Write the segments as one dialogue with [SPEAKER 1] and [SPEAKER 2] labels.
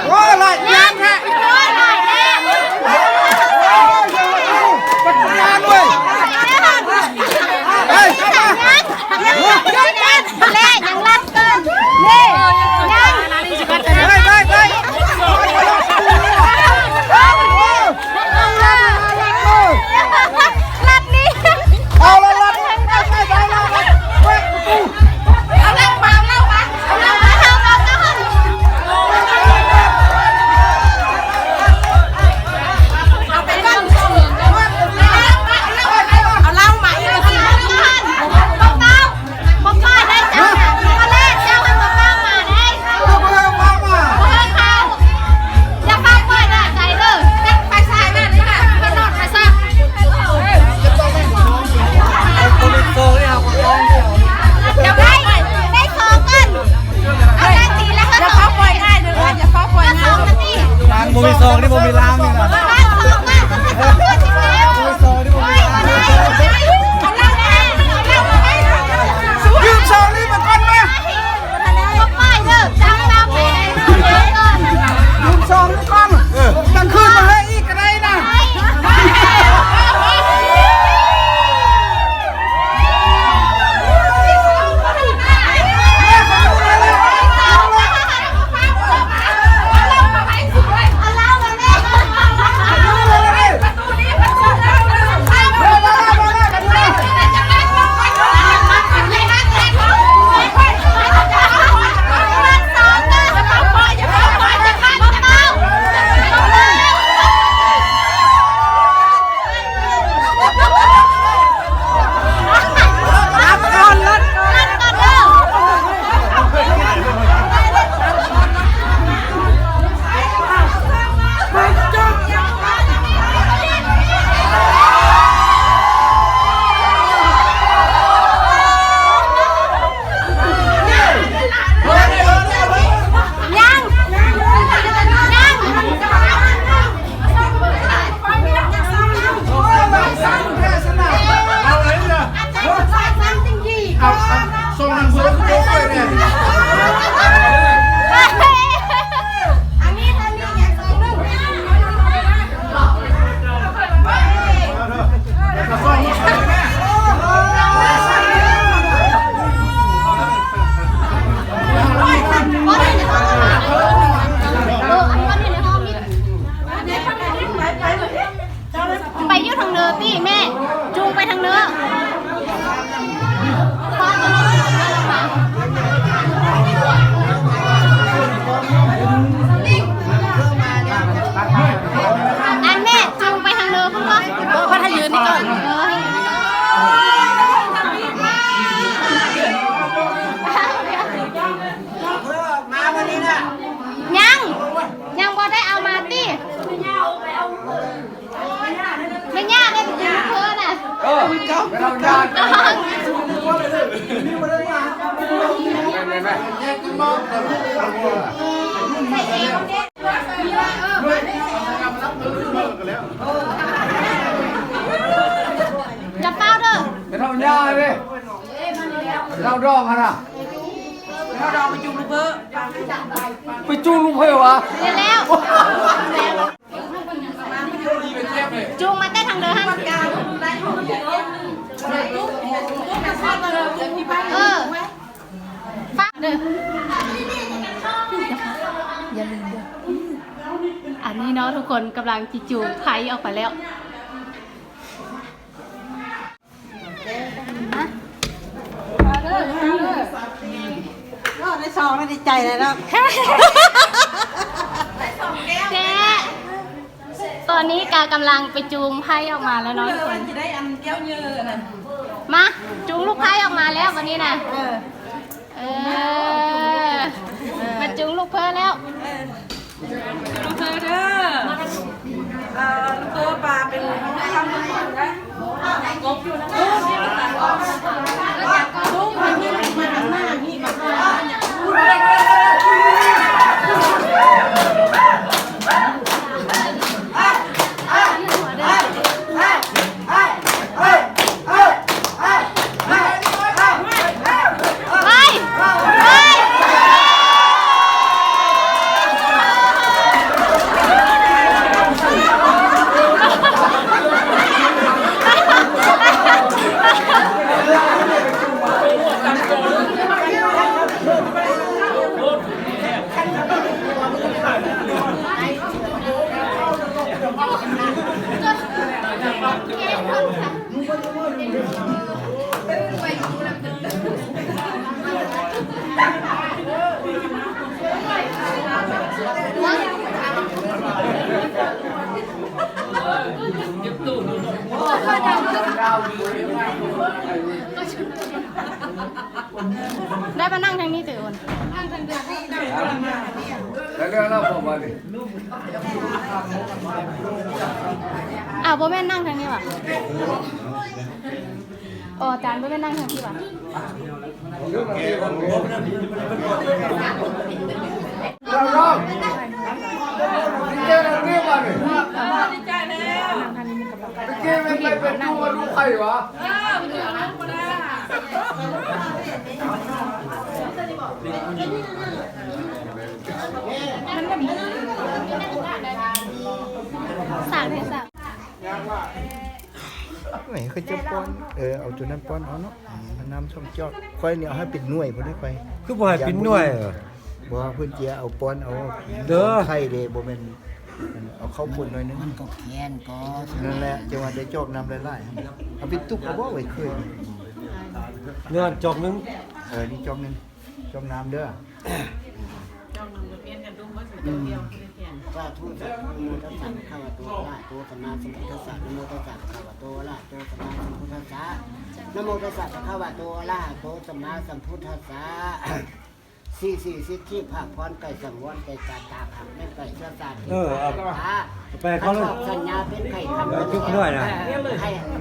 [SPEAKER 1] โอ้ยลายยางฮะปัญญาด้วยเฮ้ย
[SPEAKER 2] แม่ยังรัดเกินนี่ยัง
[SPEAKER 1] ได้
[SPEAKER 2] รัดนี่
[SPEAKER 1] เอาละรัด
[SPEAKER 2] เอาเล่ามาเอาไปก่อนเอาเล่ามาอีกทีบอกก้อยได้เจ้ามาเล่นเจ้าให้บอกก้ามาได้อย่าเข้าไปนะใจเด้อไปใส่แม่นี่ค่ะไปนอนไปซะจะได้สองกันเอาได้ตีแล้วก็อย่าเข้าปล่อยง่ายเลยอย่าเข้าปล่อยง่าย
[SPEAKER 1] ล้างบ่มีซองนี่บ่มีล้างนี่นะยืมซองนี่มาก่อนมายืมซองนี่ก่อนกลางคืนมาให้อีกก็ได้นะ
[SPEAKER 2] ไปยืดทางเนื้อพี่แม่จูงไปทางเนื้ออันแม่จูงไปทางเนื้อพุ่งว่าเพราะถ้ายืนนี่ก่อน
[SPEAKER 1] มาวันนี้นะ
[SPEAKER 2] ยังบ่ได้เอามาตี้ไม่ยากเลยเพื่อนน่ะ
[SPEAKER 1] เราญาติ
[SPEAKER 2] จับเป้าเด้อ
[SPEAKER 1] เราญาติเลยเราดองกันอ่ะเราดองไปจูงลูกเพื่อวะ
[SPEAKER 2] เดี๋ยวแล้วจูงมาเต้นทางเดินฮันฟังเด้ออย่าลืมเด้ออันนี้เนาะทุกคนกำลังจิจูงไผ่ออกไปแล้ว
[SPEAKER 3] ได้ซองไม่ดีใจเลยแล้ว
[SPEAKER 2] เจ๊ตอนนี้กากำลังไปจูงไพ่ออกมาแล้วเนาะทุกคน
[SPEAKER 3] จะได้อันแก้วเยอะนะ
[SPEAKER 2] มาจูงลูกไพ่ออกมาแล้ววันนี้นะมาจูงลูกเพื่อแล้ว
[SPEAKER 3] ลูกเธอเด้อตัวปลาเป็นทำมันก่อนนะกบอยู่นะลูกมันนี่มาทางหน้านี่มา
[SPEAKER 2] ได้มานั่งทางนี้ตื่น
[SPEAKER 1] แล้วเรื่องเราบอกมาดิ
[SPEAKER 2] อ้าวโบแม่นนั่งทางนี้ว่ะอ๋ออาจารย์โบแม่นนั่งทางนี้ว่ะ
[SPEAKER 1] เราร้องเจ้าหน้าที่มาดิ
[SPEAKER 3] ดีใจแล้ว
[SPEAKER 1] เมื่อกี้ไม่เป็นดูมาดูใครวะ
[SPEAKER 3] มันจะนั่งมาได้
[SPEAKER 2] สั่งเลยสั่ง
[SPEAKER 4] ไหนเขาจะป้อนเอาตัวนั้นป้อนเอาเนาะเอาน้ำส้มจอกค่อยเนี่ยเอาให้เป็นหน่วยบ่ได้ไป
[SPEAKER 5] คือบ่ให้เป็นหน่วยเหรอ
[SPEAKER 4] บ่ว่าเพิ่นเจียเอาป้อนเอา
[SPEAKER 5] เด้อ
[SPEAKER 4] ไข่เด้บ่แม่นเอาเข้าปุ่นหน่อยนึงมันก็แค้นก็นั่นแหละจังว่าได้จอกน้ำหลายๆเอาไปตุกเอาบ่ไว้เคย
[SPEAKER 5] เนื้อจอกหนึง
[SPEAKER 4] นี่จอกนึงจอกน้ำเด้อ
[SPEAKER 6] สาธุสาธุโมตัสสะภะคะวะโตอะระหะโตสัมมาสัมพุทธัสสะนะโมตัสสะภะคะวะโตอะระหะโตสัมมาสัมพุทธัสสะนะโมตัสสะภะคะวะโตอะระหะโตสัมมาสัมพุทธัสสะสี่สิทธิภาคพรไก่สังวรไก่ตาตาผักแม่นไก่เสื้อสาด
[SPEAKER 5] เอาไปเขาเลย
[SPEAKER 6] สัญญาเป็นไข่คัน
[SPEAKER 5] จุกหน่อยนะ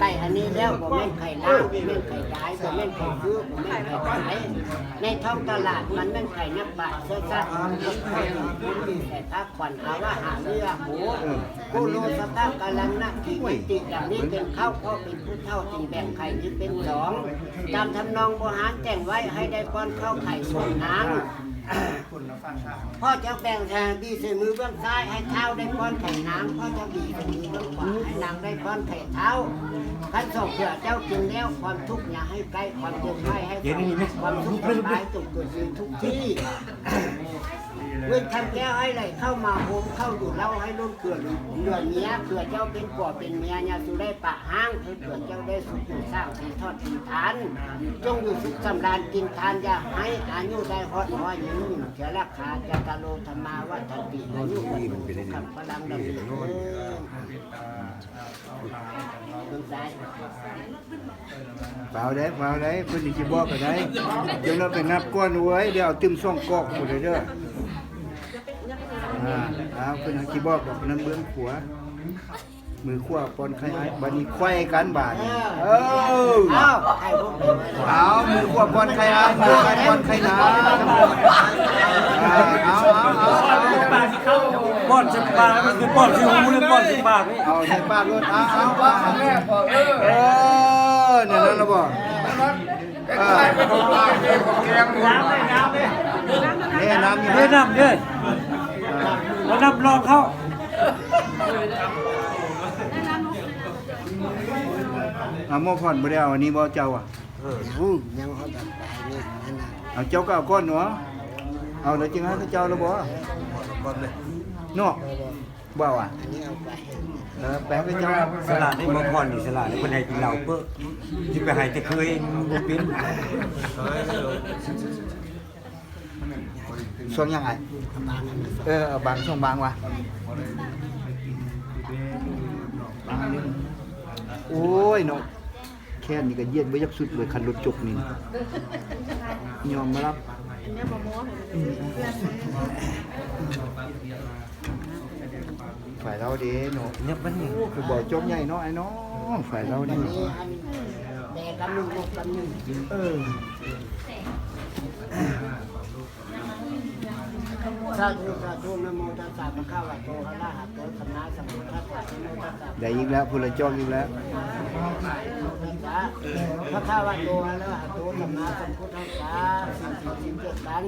[SPEAKER 6] ไก่อันนี้แล้วบ่แม่นไข่ล้างบ่แม่นไข่ย้ายบ่แม่นไข่ซื้อบ่แม่นไข่ขายในท้องตลาดมันแม่นไข่นักบาทเสื้อสาดไข่แต่ถ้าขวัญเอาว่าหาเรือหมูผู้รู้สภาพกำลังนักที่วิติอย่างนี้เป็นข้าวก็เป็นผู้เท่าจึงแบ่งไข่นี้เป็นสองตามทำนองโบราณแต่งไว้ให้ได้ป้อนข้าวไข่ส่วนนางพ่อจะแบ่งแทนดีใส่มือเบื้องซ้ายให้เท้าได้ป้อนไข่นางพ่อจะบีใส่มือเบื้องขวาให้นางได้ป้อนไข่เท้าขันส่งเผื่อเจ้ากินแล้วความทุกข์อย่าให้ใกล้ความเจ็บไม่ให้ความทุกข์ร้ายตุกเกิดขึ้นทุกที่เว้นทำแก้วให้ไหลเข้ามาโฮมเข้าอยู่เล่าให้ล้นเกลือเกลือเนี้ยเกลือเจ้าเป็นก่อเป็นเมียอย่าสุได้ปะห้างเกลือเจ้าได้สุขอยู่สร้างที่ทอดที่ทานจงอยู่สุขสำราญกินทานอย่าให้อายุได้ฮอดหอยยืนเสียราคาจะตะโลธรรมาวัฏติอายุมันเป็นขับพลังดำเนินเบื้องซ้าย
[SPEAKER 4] เปล่าได้เปล่าได้เพิ่นสิบอกก็ได้เดี๋ยวเราไปนับก้อนไว้เดี๋ยวเอาตึมซ่องกอกหมดเลยเด้อเอาเพิ่นสิบอกดอกนั้นเบื้องขวามือขวาปอนไข่อ้ายบัดนี้ไขว้กันบาดนี้
[SPEAKER 6] ไข่พวกนี้
[SPEAKER 4] เอามือขวาปอนไข่อ้ายมือไข่ปอนไข่น้ำเอา
[SPEAKER 5] ป้อนสิบบาทมันคือป้อนสิหูหรือป้อนสิบบาทนี่
[SPEAKER 4] เอาในปากรถเอา
[SPEAKER 1] ว่าครั้งแรกบอก
[SPEAKER 4] นั่นแล้วบ่
[SPEAKER 1] ใครเป็นคนร้ายเนี่ยของแกงน้ำเลยน้ำเลย
[SPEAKER 4] นี่น้ำอยู่
[SPEAKER 5] เด้นำเด้แล้วนำลองเข้า
[SPEAKER 4] หม้อผ่อนบ่ได้เอาอันนี้บ่เจ้าอ่ะ
[SPEAKER 6] ยังเขาแบบไปนี่นั่นน่ะ
[SPEAKER 4] เอาเจ้าก็เอาก้อนเนาะเอาแล้วจริงฮะเจ้าแล้วบ่เนาะบ่อ่ะ
[SPEAKER 6] อันนี้เอาไป
[SPEAKER 4] แปลงให้เจ้า
[SPEAKER 5] สลัดนี่บ่พรนี่สลัดนี่เพิ่นให้กินเหล้าเปิ้อสิไปให้แต่เคยบ่เป็น
[SPEAKER 4] ช่วงยังไงเอาบางช่วงบางว่ะบางนึงโอ้ยเนาะแค่นี้ก็เย็นบ่ยักสุดเลยคันรถจกนี่ยอมมารับฝ่ายเราเด้เนาะ
[SPEAKER 5] เนี่ยมันนี่
[SPEAKER 4] คือบ่อจมใหญ่เนาะไอ้น้องฝ่ายเรานี่
[SPEAKER 6] นี่อันแบกกำนึงลูกกำนึง สาธุสาธุนะโมตัสสะภะคะวะโตอะระหะโตสัมมาสัมพุทธัสสะนะโมตัสสะ
[SPEAKER 4] ได้อีกแล้วผู้ละจอกอีกแล้ว
[SPEAKER 6] พระข้าวโตอะระหะโตสัมมาสัมพุทธัสสะสิ่งเกิดกัน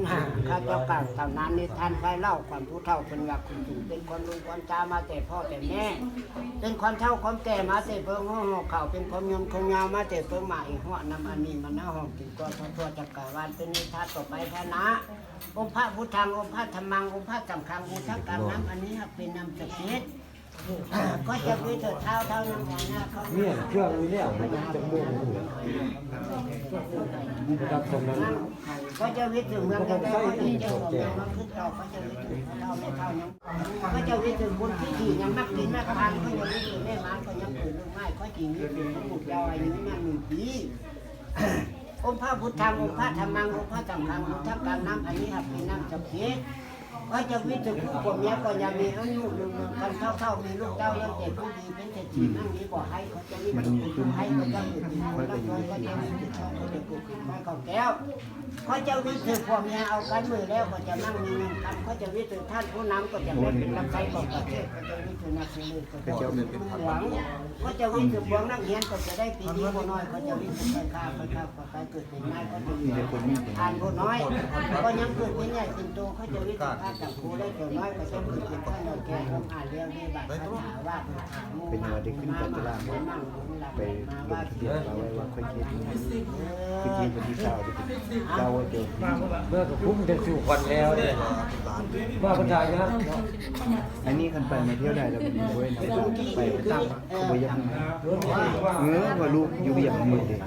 [SPEAKER 6] ข้าเจ้ากล่าวตำนานนิทานไปเล่าความผู้เฒ่าคนว่าคุณถึงเป็นคนลุงคนจามาแต่พ่อแต่แม่เป็นความเฒ่าความแก่มาแต่เพิ่งห่อข่าวเป็นความยมคงยาวมาแต่เพิ่งมาอีกหัวนำอันนี้มันน่าห้องถึงก็ทั่วจักรวาลเป็นนิทานต่อไปพระนะองค์พระพุทธังองค์พระธรรมังองค์พระสังฆังองค์ทั้งการน้ำอันนี้เป็นน้ำสกิดก็จะมีเถิดเท้าน้ำหัวหน้าเขา
[SPEAKER 5] เนี่ยเครื่องนี้เนี่ยมันจะม่วงรับสมนั้น
[SPEAKER 6] ก็จะวิถึงเมืองกันได้ก็จะเจ้าของมันขึ้นต่อก็จะวิถึงเท่าไม่เท่านั้นก็จะวิถึงคนที่ขี่ยังนักกินนักทานก็จะวิถึงแม่ม้าก็ยังปลูกลูกไม้ก็จริงวิถึงผู้ปลูกยาวอายุนั่น1 ปี องค์พระพุทธังองค์พระธรรมังองค์พระสังฆังพุทธกังน้ำอันนี้ครับเป็นน้ำสักขีว่าจะวิถึงผู้ผมเนี้ยก็ยังมีอายุหนึ่งกันเท่ามีลูกเต้าเลี้ยงเด็กผู้ดีเป็นเศรษฐีนั่งนี้บ่ให้เขาจะวิถึงผู้ให้เขาจะวิถึงคนละคนก็จะวิถึงเขาจะกูขึ้นมาเขาแก้วเขาจะวิถึงผมเนี้ยเอากันมือแล้วก็จะนั่งมีเงินกันเขาจะวิถึงท่านผู้นำก็จะเป็นรับใช้ของประเทศก็จะวิถึงนักสืบก็จะวิถึงหลวงเขาจะวิถึงพวงนักเรียนก็จะได้ปีนี้ผู้น้อยเขาจะวิถึงไปข้าวไปเกิดเป็นนายก็จะมีทานผู้น้อยก็ยังเกิดเป็นใหญ่เป็นโตเขาจะวิถึงข้าจับครูได้ตัวน้อยก็จะเกิดเป็นท่านแก่ผมอ่านเรื่องนี้บัตรคาถาว่าเป็นว่าได้ขึ้นจากตารางไปลงทะเบียนมาไว้ว่าค่อยคิดคือคิดวันที่9เก้าวันเดียว
[SPEAKER 1] เมื่อกับพุ่งจะสู่ควันแล้วเนี่ยว่าคนไทยนะ
[SPEAKER 4] อันนี้คันไปมาเที่ยวได้แล้วผมด้วยนะไปตั้งเขาไปยังว่าลูกอยู่อย่างมือเลย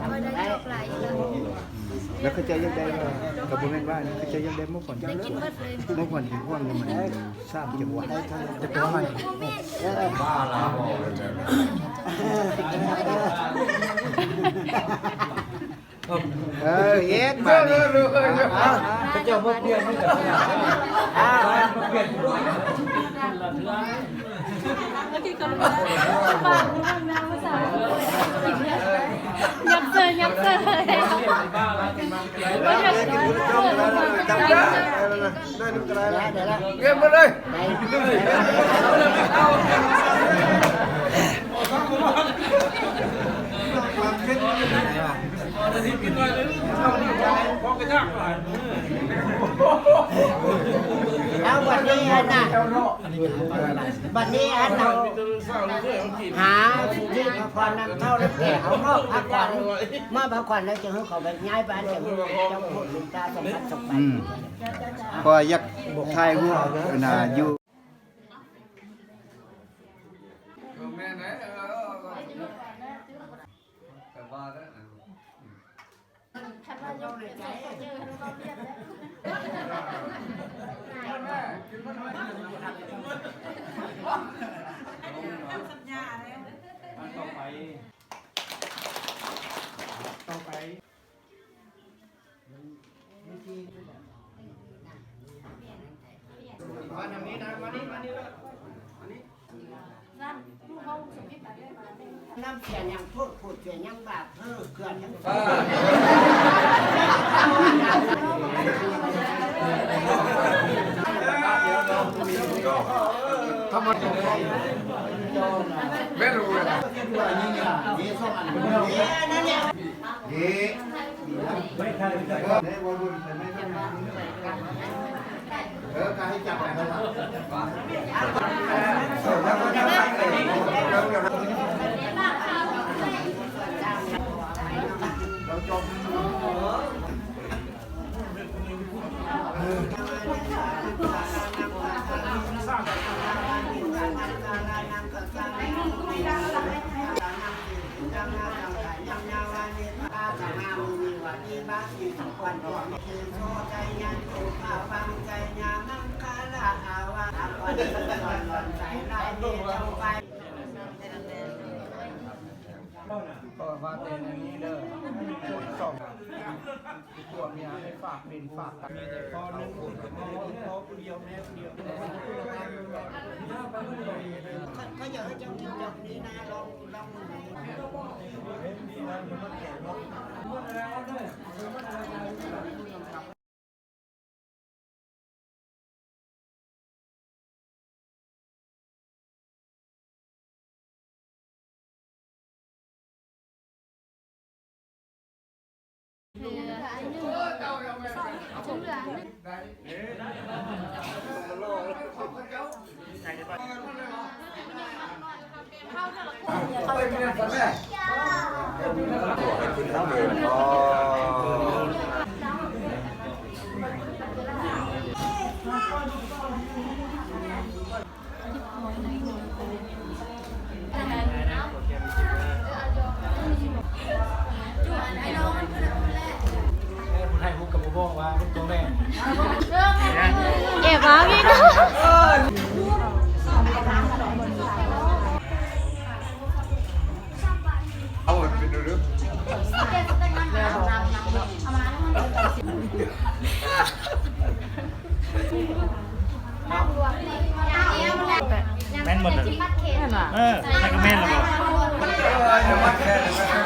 [SPEAKER 4] แล้วเขาจะยังได้กับผมว่าเขาจะยังได้เมื่อก่อนเมื่อก่อนถึงห่วงมันทราบจังหวะจะเป็นมันบ้าแล้วเย็ดมาดิพระเจ้าเมื่อเปลี่ยนไม่แต่เปลี่ยน
[SPEAKER 2] ยับเซย
[SPEAKER 1] เก็บมาเลย
[SPEAKER 6] แล้ววันนี้อันน่ะวันนี้อันน่ะหาสิ่งที่พระพรนำเท่าแล้วแก่เอาเมื่อพักผ่อนเมื่อพักผ่อนแล้วจะให้เขาไปย้ายบ้านจะจะพูดลุงตาสมบัติสมบัติ
[SPEAKER 4] พอยักทายหัวน่ะอยู่
[SPEAKER 1] แม่ไหนแต่ว่าแล้ว
[SPEAKER 4] ต่อไปมาทางนี้นะมานี่ละ
[SPEAKER 6] น้ำเสียยังพูดเสียยังบาปเกินยัง
[SPEAKER 1] ทำไมไม่รู้เลย
[SPEAKER 6] นั่นเนี่ย
[SPEAKER 4] การให้จับอะไรครับเราจมก็ว่าเป็นอย่างนี้เด้อชุด2ตัวเมียให้ฝากดินฝากกันมีแต่พอนึงคนกับพ่อผู้เดียวแม่ผู้เดียว
[SPEAKER 6] เขาอยากให้เจ้ากินแบบนี้นะลองมือ
[SPEAKER 1] เอาไปเรียนกันแม่ให้พวกกับพวกว่าพวกตัวแม่
[SPEAKER 2] เก็บมาพี่ก็
[SPEAKER 1] เอาไปดูดู
[SPEAKER 7] แม่นหมดเลยใช่ก็แม่นแล้วบอก
[SPEAKER 1] จะมัดแค่